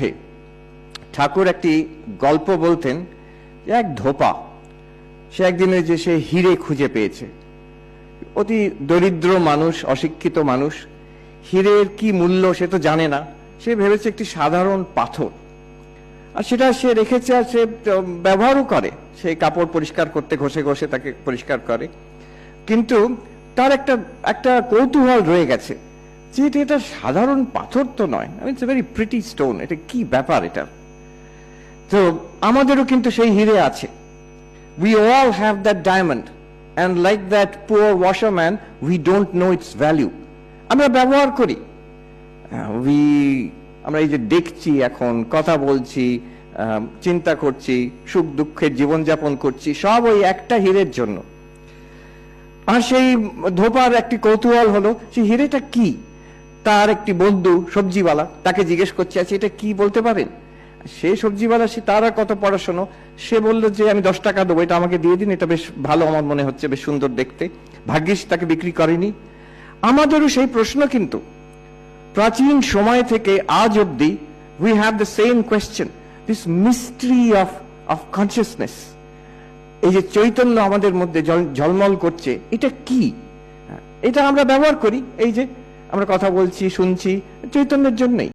মধ্যে ঠাকুর একটি গল্প বলতেন যে এক ধোপা সে একদিনে যে সে হিরে খুঁজে পেয়েছে। অতি দরিদ্র মানুষ, অশিক্ষিত মানুষ, হিরের কি মূল্য সে তো জানে না। সে ভেবেছে একটি সাধারণ পাথর, আর সেটা সে রেখেছে, আর সে ব্যবহারও করে। সে কাপড় পরিষ্কার করতে ঘষে ঘষে তাকে পরিষ্কার করে। কিন্তু তার একটা একটা কৌতূহল রয়ে গেছে যে এটা সাধারণ পাথর তো নয়, it's a very pretty stone, এটা কি ব্যাপার এটা। তো আমাদেরও কিন্তু সেই হিরে আছে। We all have that diamond, and like that poor washerman, we don't know its value. আমরা ব্যবহার করি, আমরা এই যে দেখছি, এখন কথা বলছি, চিন্তা করছি, সুখ দুঃখের জীবনযাপন করছি, সব ওই একটা হীরের জন্য। আর সেই ধোপার একটি কৌতূহল হলো সেই হিরেটা কি। তার একটি বন্ধু সবজিওয়ালা তাকে জিজ্ঞেস করছে, আচ্ছা এটা কি বলতে পারেন? সে সবজিওয়ালা, সে তার আর কত পড়াশোনা, সে বললো যে আমি 10 টাকা দেবো, এটা আমাকে দিয়ে দিন, এটা বেশ ভালো আমার মনে হচ্ছে, বেশ সুন্দর দেখতে। ভাগ্যিস তাকে বিক্রি করেনি। আমাদেরও সেই প্রশ্ন, কিন্তু প্রাচীন সময় থেকে আজ অব্দি we have the same question, this mystery of consciousness। এই যে চৈতন্য আমাদের মধ্যে ঝলমল করছে, এটা কি? এটা আমরা ব্যবহার করি, এই যে আমরা কথা বলছি, শুনছি, চৈতন্যের জন্যই।